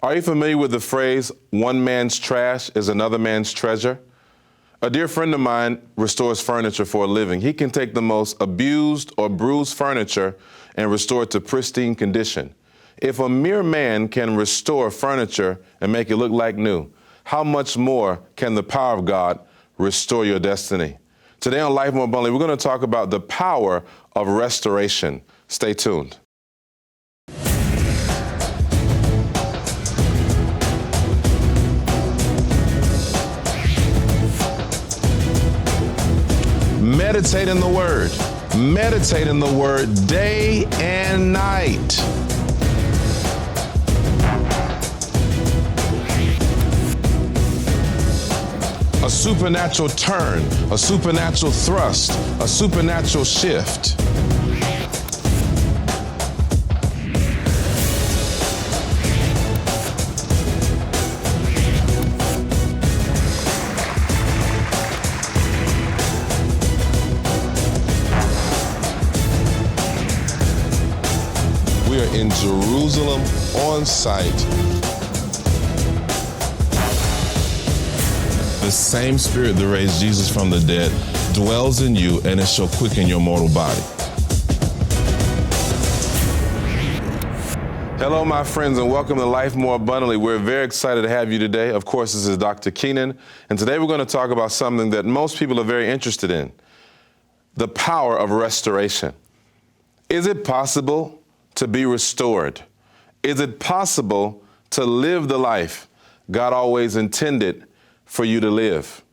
Are you familiar with the phrase, one man's trash is another man's treasure? A dear friend of mine restores furniture for a living. He can take the most abused or bruised furniture and restore it to pristine condition. If a mere man can restore furniture and make it look like new, how much more can the power of God restore your destiny? Today on Life More Abundantly, we're going to talk about the power of restoration. Stay tuned. Meditate in the Word. Meditate in the Word day and night. A supernatural turn, a supernatural thrust, a supernatural shift. We are in Jerusalem on site. The same Spirit that raised Jesus from the dead dwells in you, and it shall quicken your mortal body. Hello, my friends, and welcome to Life More Abundantly. We're very excited to have you today. Of course, this is Dr. Kynan, and today we're going to talk about something that most people are very interested in, the power of restoration. Is it possible to be restored? Is it possible to live the life God always intended for you to live?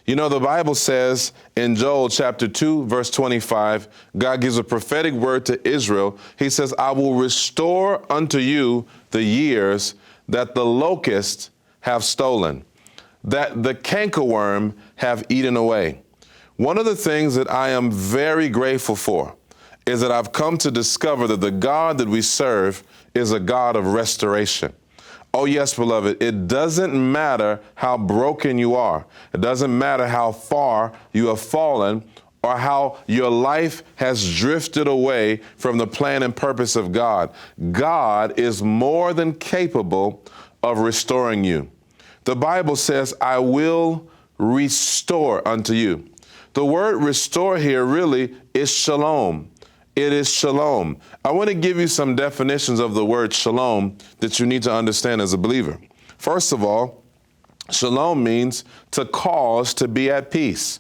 You know, the Bible says in Joel chapter 2, verse 25, God gives a prophetic word to Israel. He says, I will restore unto you the years that the locusts have stolen, that the cankerworm have eaten away. One of the things that I am very grateful for is that I've come to discover that the God that we serve is a God of restoration. Oh, yes, beloved, it doesn't matter how broken you are. It doesn't matter how far you have fallen or how your life has drifted away from the plan and purpose of God. God is more than capable of restoring you. The Bible says, I will restore unto you. The word restore here really is shalom. It is shalom. I want to give you some definitions of the word shalom that you need to understand as a believer. First of all, shalom means to cause to be at peace.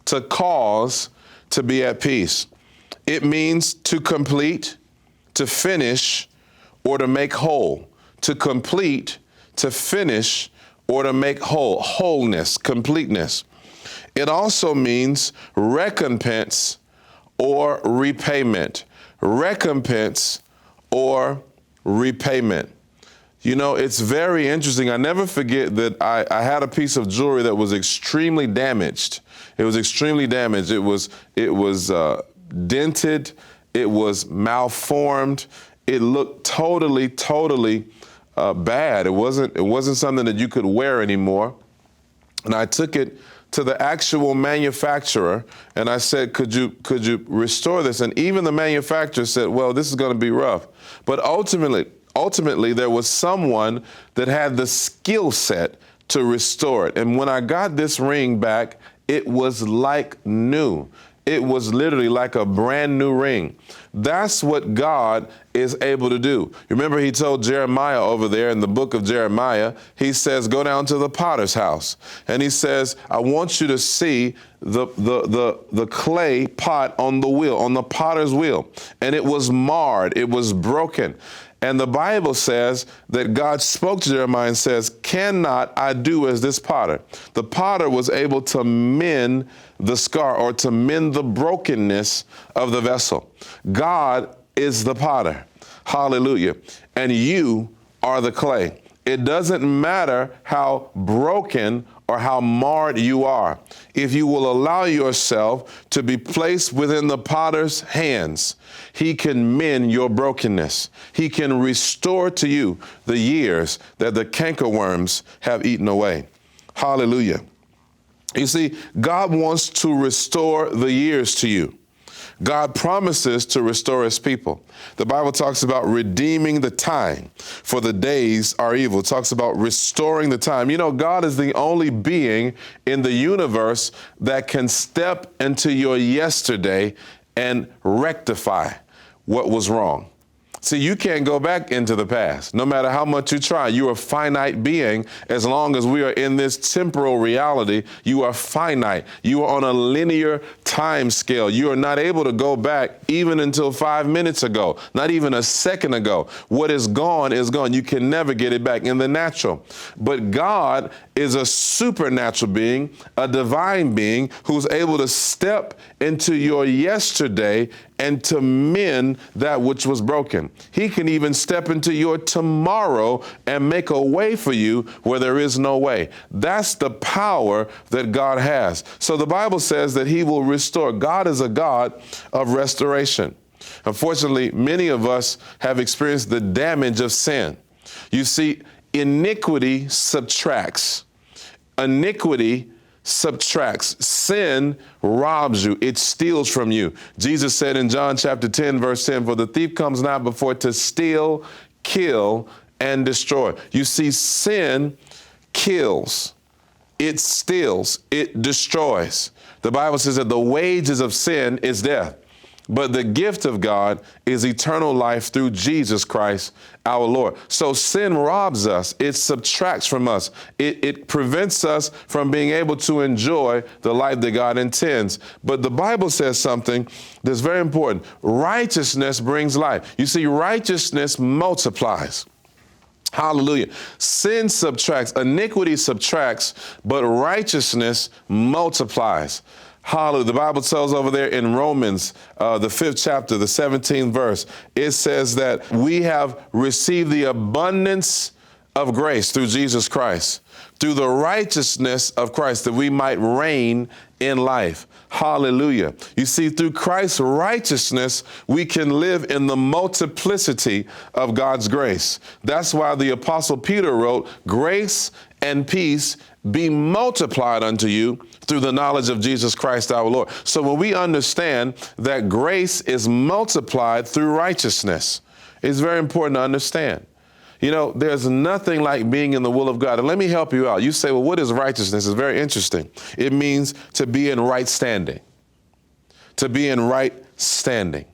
To cause to be at peace. It means to complete, to finish, or to make whole. To complete, to finish, or to make whole. Wholeness, completeness. It also means recompense or repayment. Recompense or repayment. You know, it's very interesting. I never forget that I had a piece of jewelry that was extremely damaged. It was extremely damaged. It was dented. It was malformed. It looked totally bad. It wasn't something that you could wear anymore. And I took it to the actual manufacturer, and I said, could you restore this? And even the manufacturer said, well, this is going to be rough. But ultimately, there was someone that had the skill set to restore it. And when I got this ring back, it was like new. It was literally like a brand new ring. That's what God is able to do. Remember, he told Jeremiah over there in the book of Jeremiah, he says, go down to the potter's house. And he says, I want you to see the clay pot on the wheel, on the potter's wheel. And it was marred. It was broken. And the Bible says that God spoke to Jeremiah and says, cannot I do as this potter? The potter was able to mend the scar or to mend the brokenness of the vessel. God is the potter. Hallelujah. And you are the clay. It doesn't matter how broken or how marred you are. If you will allow yourself to be placed within the potter's hands, he can mend your brokenness. He can restore to you the years that the cankerworms have eaten away. Hallelujah. You see, God wants to restore the years to you. God promises to restore his people. The Bible talks about redeeming the time, for the days are evil. It talks about restoring the time. You know, God is the only being in the universe that can step into your yesterday and rectify what was wrong. See, you can't go back into the past, no matter how much you try. You are a finite being. As long as we are in this temporal reality, you are finite. You are on a linear time scale. You are not able to go back even until 5 minutes ago, not even a second ago. What is gone is gone. You can never get it back in the natural. But God is a supernatural being, a divine being who's able to step into your yesterday and to mend that which was broken. He can even step into your tomorrow and make a way for you where there is no way. That's the power that God has. So the Bible says that he will restore. God is a God of restoration. Unfortunately, many of us have experienced the damage of sin. You see, iniquity subtracts. Iniquity subtracts. Sin robs you. It steals from you. Jesus said in John chapter 10, verse 10, for the thief comes not before to steal, kill, and destroy. You see, sin kills. It steals. It destroys. The Bible says that the wages of sin is death. But the gift of God is eternal life through Jesus Christ, our Lord. So sin robs us. It subtracts from us. It prevents us from being able to enjoy the life that God intends. But the Bible says something that's very important. Righteousness brings life. You see, righteousness multiplies. Hallelujah. Sin subtracts, iniquity subtracts, but righteousness multiplies. Hallelujah. The Bible tells over there in Romans, the 5th chapter, the 17th verse, it says that we have received the abundance of grace through Jesus Christ, through the righteousness of Christ, that we might reign in life. Hallelujah. You see, through Christ's righteousness, we can live in the multiplicity of God's grace. That's why the Apostle Peter wrote, grace and peace be multiplied unto you through the knowledge of Jesus Christ our Lord. So when we understand that grace is multiplied through righteousness, it's very important to understand. You know, there's nothing like being in the will of God. And let me help you out. You say, well, what is righteousness? It's very interesting. It means to be in right standing. To be in right standing.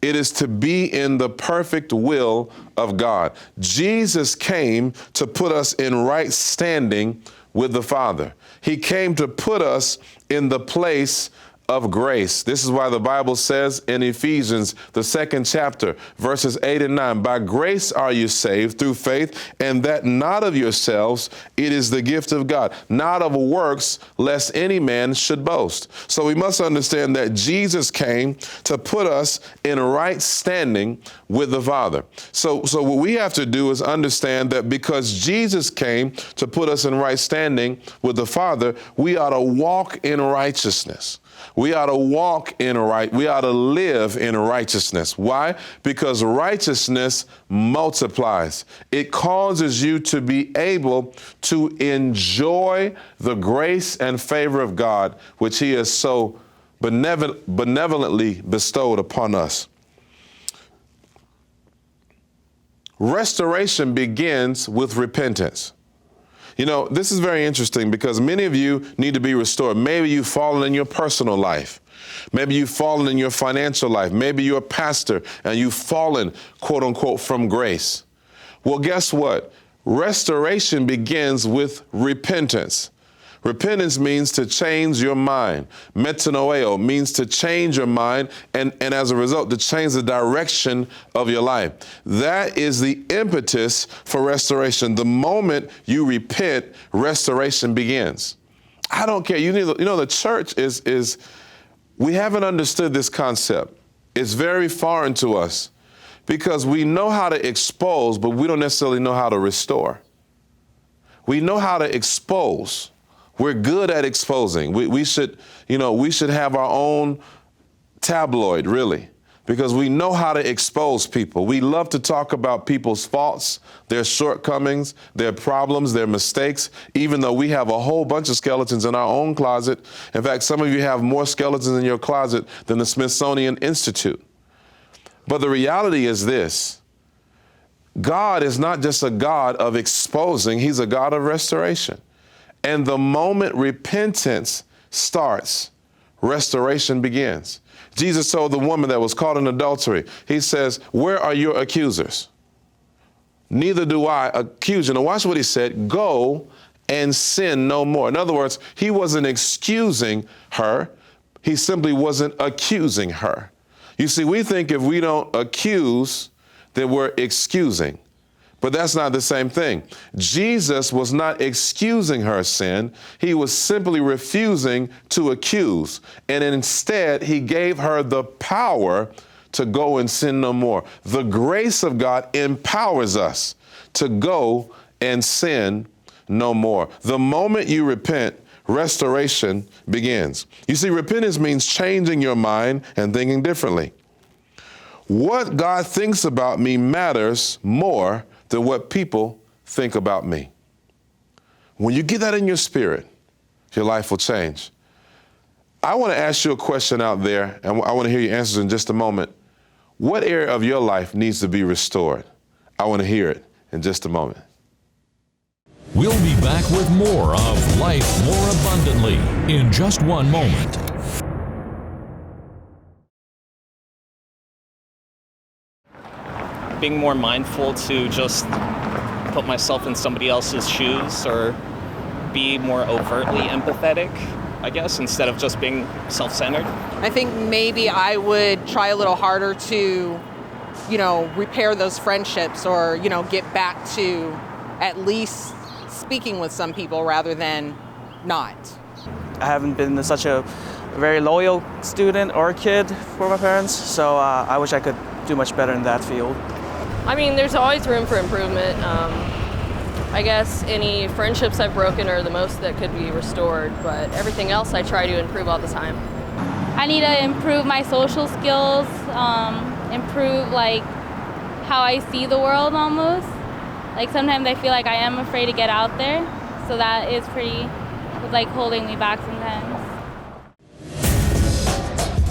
It is to be in the perfect will of God. Jesus came to put us in right standing with the Father. He came to put us in the place of grace. This is why the Bible says in Ephesians, the 2nd chapter, verses 8 and 9, by grace are you saved through faith, and that not of yourselves, it is the gift of God, not of works, lest any man should boast. So we must understand that Jesus came to put us in right standing with the Father. So what we have to do is understand that because Jesus came to put us in right standing with the Father, we ought to walk in righteousness. We ought to walk in we ought to live in righteousness. Why? Because righteousness multiplies. It causes you to be able to enjoy the grace and favor of God, which he has so benevolently bestowed upon us. Restoration begins with repentance. You know, this is very interesting because many of you need to be restored. Maybe you've fallen in your personal life. Maybe you've fallen in your financial life. Maybe you're a pastor and you've fallen, quote unquote, from grace. Well, guess what? Restoration begins with repentance. Repentance means to change your mind. Metanoeo means to change your mind and as a result, to change the direction of your life. That is the impetus for restoration. The moment you repent, restoration begins. I don't care. The church is we haven't understood this concept. It's very foreign to us because we know how to expose, but we don't necessarily know how to restore. We know how to expose. We're good at exposing. We should have our own tabloid, really. because we know how to expose people. We love to talk about people's faults, their shortcomings, their problems, their mistakes, even though we have a whole bunch of skeletons in our own closet. In fact, some of you have more skeletons in your closet than the Smithsonian Institute. But the reality is this: God is not just a God of exposing, he's a God of restoration. And the moment repentance starts, restoration begins. Jesus told the woman that was caught in adultery, he says, where are your accusers? Neither do I accuse you. Now watch what he said, go and sin no more. In other words, he wasn't excusing her, he simply wasn't accusing her. You see, we think if we don't accuse, then we're excusing. But that's not the same thing. Jesus was not excusing her sin. He was simply refusing to accuse. And instead, he gave her the power to go and sin no more. The grace of God empowers us to go and sin no more. The moment you repent, restoration begins. You see, repentance means changing your mind and thinking differently. What God thinks about me matters more than what people think about me. When you get that in your spirit, your life will change. I want to ask you a question out there, and I want to hear your answers in just a moment. What area of your life needs to be restored? I want to hear it in just a moment. We'll be back with more of Life More Abundantly in just one moment. Being more mindful to just put myself in somebody else's shoes, or be more overtly empathetic, I guess, instead of just being self-centered. I think maybe I would try a little harder to, repair those friendships, or, get back to at least speaking with some people rather than not. I haven't been such a very loyal student or kid for my parents, so I wish I could do much better in that field. I mean, there's always room for improvement. I guess any friendships I've broken are the most that could be restored, but everything else I try to improve all the time. I need to improve my social skills, improve how I see the world almost. Sometimes I feel like I am afraid to get out there, so that is pretty holding me back sometimes.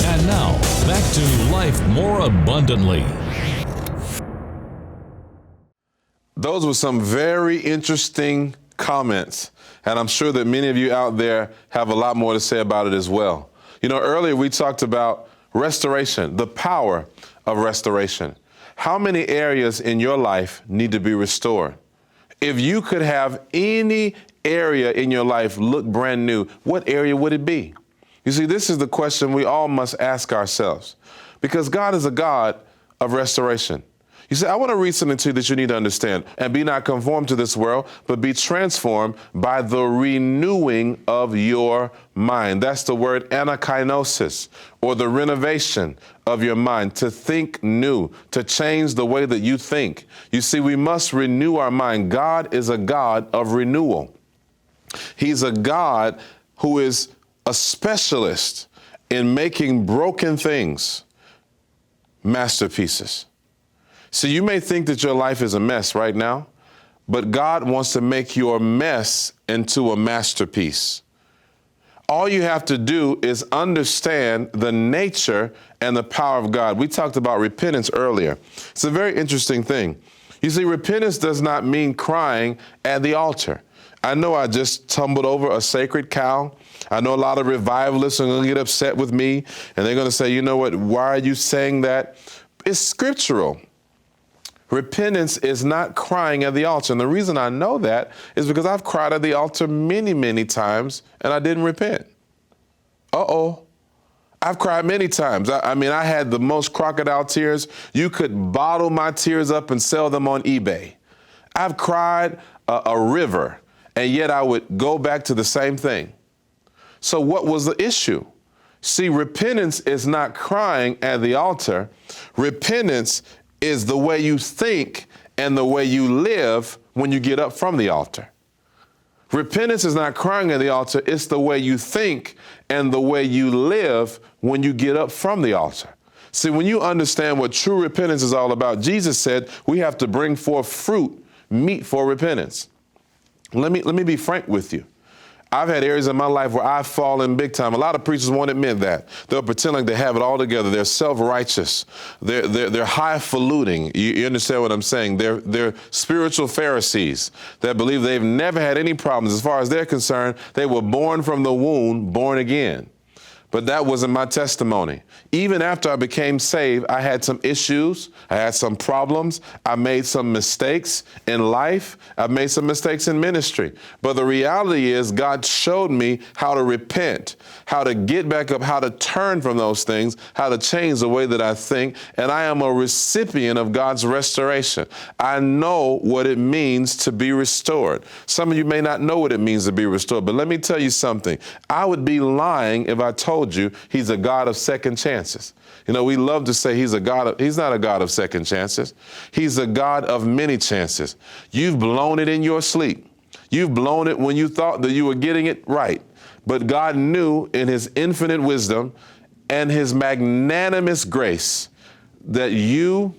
And now, back to Life More Abundantly. Those were some very interesting comments, and I'm sure that many of you out there have a lot more to say about it as well. Earlier we talked about restoration, the power of restoration. How many areas in your life need to be restored? If you could have any area in your life look brand new, what area would it be? You see, this is the question we all must ask ourselves, because God is a God of restoration. You see, I want to read something to you that you need to understand. And be not conformed to this world, but be transformed by the renewing of your mind. That's the word anakinosis, or the renovation of your mind, to think new, to change the way that you think. You see, we must renew our mind. God is a God of renewal. He's a God who is a specialist in making broken things masterpieces. So you may think that your life is a mess right now, but God wants to make your mess into a masterpiece. All you have to do is understand the nature and the power of God. We talked about repentance earlier. It's a very interesting thing. You see, repentance does not mean crying at the altar. I know I just tumbled over a sacred cow. I know a lot of revivalists are going to get upset with me, and they're going to say, you know what, why are you saying that? It's scriptural. Repentance is not crying at the altar. And the reason I know that is because I've cried at the altar many, many times, and I didn't repent. I've cried many times. I had the most crocodile tears. You could bottle my tears up and sell them on eBay. I've cried a river, and yet I would go back to the same thing. So what was the issue? See, repentance is not crying at the altar. Repentance is the way you think and the way you live when you get up from the altar. Repentance is not crying at the altar, it's the way you think and the way you live when you get up from the altar. See, when you understand what true repentance is all about, Jesus said we have to bring forth fruit, meat for repentance. Let me be frank with you. I've had areas in my life where I've fallen big time. A lot of preachers won't admit that. They'll pretend like they have it all together. They're self-righteous. They're highfalutin. You understand what I'm saying? They're spiritual Pharisees that believe they've never had any problems. As far as they're concerned, they were born from the womb, born again. But that wasn't my testimony. Even after I became saved, I had some issues. I had some problems. I made some mistakes in life. I've made some mistakes in ministry. But the reality is God showed me how to repent, how to get back up, how to turn from those things, how to change the way that I think. And I am a recipient of God's restoration. I know what it means to be restored. Some of you may not know what it means to be restored, but let me tell you something. I would be lying if I told you he's a God of second chances. You know, we love to say he's not a God of second chances. He's a God of many chances. You've blown it in your sleep. You've blown it when you thought that you were getting it right. But God knew in his infinite wisdom and his magnanimous grace that you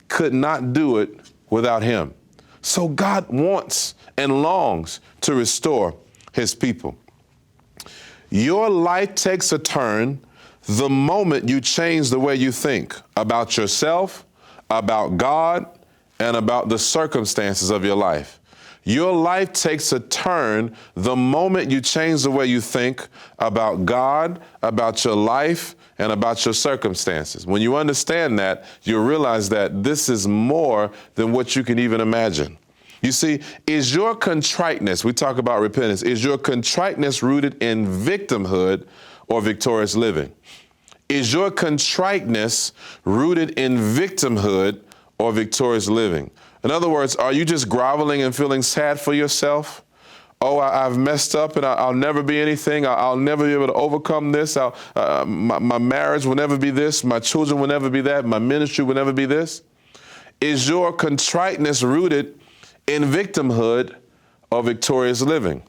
could not do it without him. So God wants and longs to restore his people. Your life takes a turn the moment you change the way you think about yourself, about God, and about the circumstances of your life. Your life takes a turn the moment you change the way you think about God, about your life, and about your circumstances. When you understand that, you realize that this is more than what you can even imagine. You see, is your contriteness, we talk about repentance, is your contriteness rooted in victimhood or victorious living? Is your contriteness rooted in victimhood or victorious living? In other words, are you just groveling and feeling sad for yourself? Oh, I've messed up and I'll never be anything. I'll never be able to overcome this. My marriage will never be this. My children will never be that. My ministry will never be this. Is your contriteness rooted in victimhood or victorious living?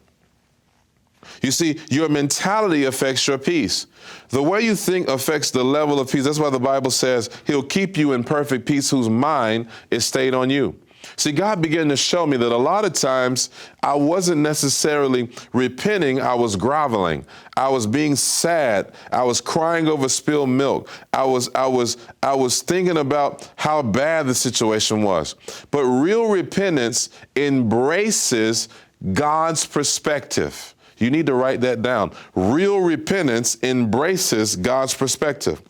You see, your mentality affects your peace. The way you think affects the level of peace. That's why the Bible says he'll keep you in perfect peace whose mind is stayed on you. See, God began to show me that a lot of times I wasn't necessarily repenting, I was groveling. I was being sad. I was crying over spilled milk. I was thinking about how bad the situation was. But real repentance embraces God's perspective. You need to write that down. Real repentance embraces God's perspective.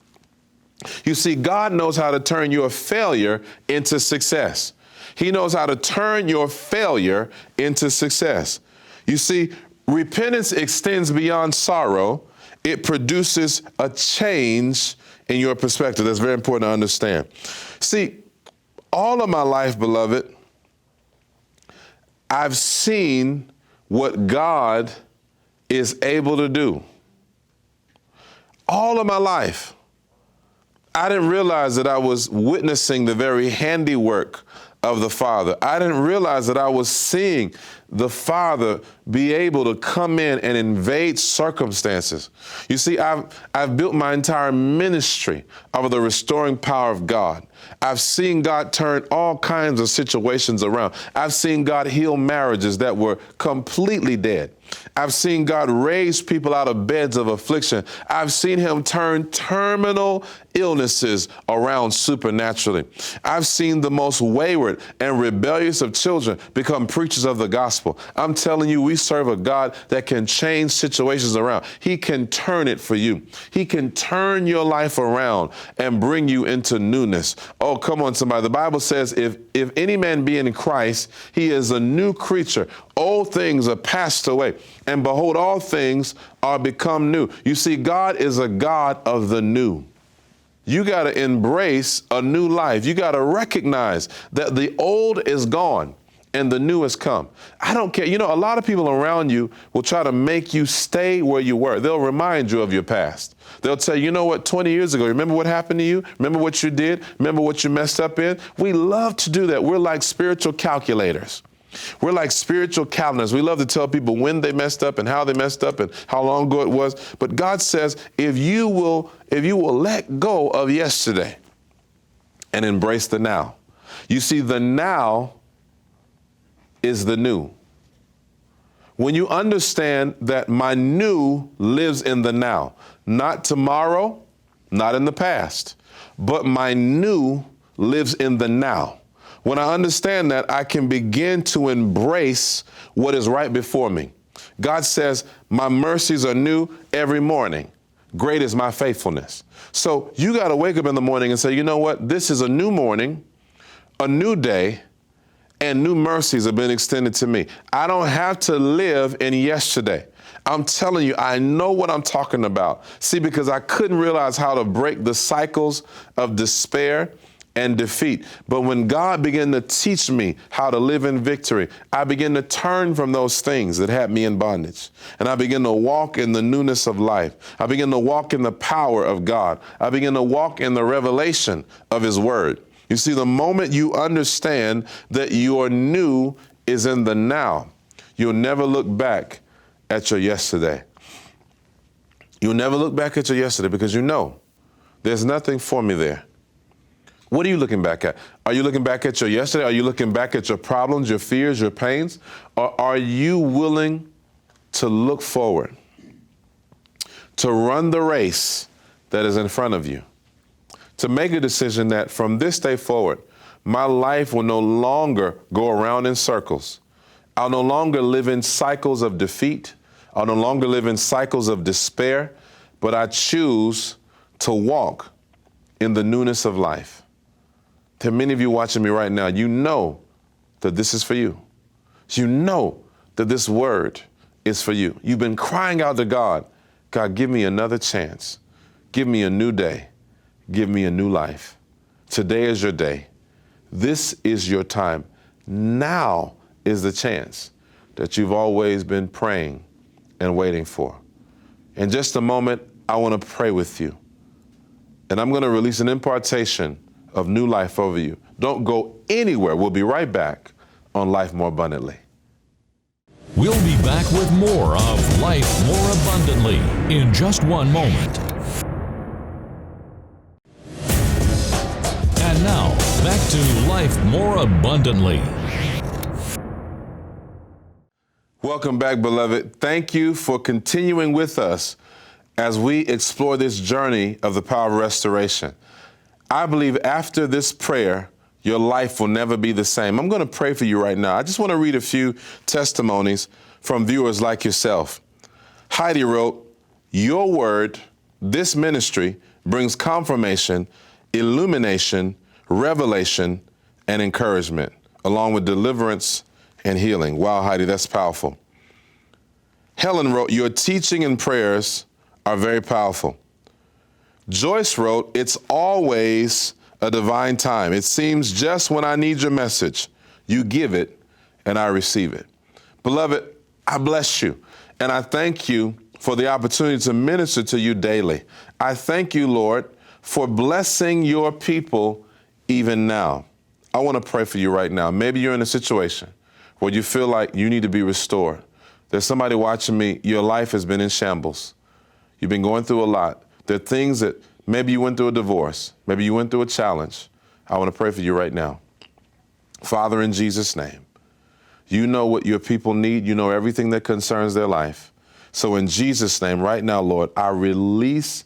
You see, God knows how to turn your failure into success. He knows how to turn your failure into success. You see, repentance extends beyond sorrow. It produces a change in your perspective. That's very important to understand. See, all of my life, beloved, I've seen what God is able to do. All of my life, I didn't realize that I was witnessing the very handiwork of the Father. I didn't realize that I was seeing the Father be able to come in and invade circumstances. You see, I've built my entire ministry of the restoring power of God. I've seen God turn all kinds of situations around. I've seen God heal marriages that were completely dead. I've seen God raise people out of beds of affliction. I've seen him turn terminal illnesses around supernaturally. I've seen the most wayward and rebellious of children become preachers of the gospel. I'm telling you, we serve a God that can change situations around. He can turn it for you. He can turn your life around and bring you into newness. Oh, come on, somebody. The Bible says, if any man be in Christ, he is a new creature. Old things are passed away, and behold, all things are become new. You see, God is a God of the new. You got to embrace a new life. You got to recognize that the old is gone and the new has come. I don't care. You know, a lot of people around you will try to make you stay where you were. They'll remind you of your past. They'll tell you, you know what, 20 years ago, remember what happened to you? Remember what you did? Remember what you messed up in? We love to do that. We're like spiritual calculators. We're like spiritual calendars. We love to tell people when they messed up and how they messed up and how long ago it was. But God says, if you will let go of yesterday and embrace the now. You see, the now is the new. When you understand that my new lives in the now, not tomorrow, not in the past, but my new lives in the now. When I understand that, I can begin to embrace what is right before me. God says, my mercies are new every morning. Great is my faithfulness. So you got to wake up in the morning and say, you know what? This is a new morning, a new day, and new mercies have been extended to me. I don't have to live in yesterday. I'm telling you, I know what I'm talking about. See, because I couldn't realize how to break the cycles of despair and defeat. But when God began to teach me how to live in victory, I began to turn from those things that had me in bondage. And I began to walk in the newness of life. I began to walk in the power of God. I began to walk in the revelation of His word. You see, the moment you understand that your new is in the now, you'll never look back at your yesterday. You'll never look back at your yesterday because you know there's nothing for me there. What are you looking back at? Are you looking back at your yesterday? Are you looking back at your problems, your fears, your pains? Or are you willing to look forward, to run the race that is in front of you, to make a decision that from this day forward, my life will no longer go around in circles. I'll no longer live in cycles of defeat. I'll no longer live in cycles of despair, but I choose to walk in the newness of life. There are many of you watching me right now. You know that this is for you. You know that this word is for you. You've been crying out to God, God, give me another chance. Give me a new day. Give me a new life. Today is your day. This is your time. Now is the chance that you've always been praying and waiting for. In just a moment, I want to pray with you. And I'm going to release an impartation of new life over you. Don't go anywhere. We'll be right back on Life More Abundantly. We'll be back with more of Life More Abundantly in just one moment. And now, back to Life More Abundantly. Welcome back, beloved. Thank you for continuing with us as we explore this journey of the power of restoration. I believe after this prayer, your life will never be the same. I'm going to pray for you right now. I just want to read a few testimonies from viewers like yourself. Heidi wrote, your word, this ministry, brings confirmation, illumination, revelation, and encouragement, along with deliverance and healing. Wow, Heidi, that's powerful. Helen wrote, your teaching and prayers are very powerful. Joyce wrote, it's always a divine time. It seems just when I need your message, you give it and I receive it. Beloved, I bless you and I thank you for the opportunity to minister to you daily. I thank you, Lord, for blessing your people even now. I want to pray for you right now. Maybe you're in a situation where you feel like you need to be restored. There's somebody watching me. Your life has been in shambles. You've been going through a lot. There are things that maybe you went through a divorce. Maybe you went through a challenge. I want to pray for you right now. Father, in Jesus' name, you know what your people need. You know everything that concerns their life. So in Jesus' name, right now, Lord, I release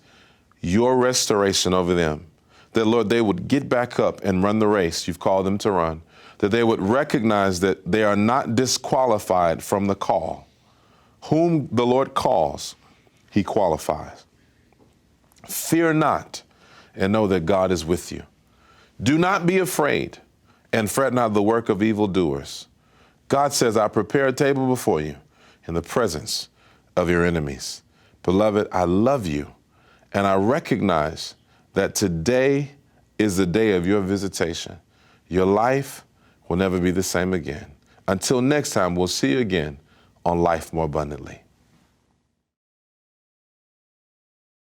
your restoration over them. That, Lord, they would get back up and run the race you've called them to run. That they would recognize that they are not disqualified from the call. Whom the Lord calls, He qualifies. Fear not, and know that God is with you. Do not be afraid, and fret not the work of evildoers. God says, I prepare a table before you in the presence of your enemies. Beloved, I love you, and I recognize that today is the day of your visitation. Your life will never be the same again. Until next time, we'll see you again on Life More Abundantly.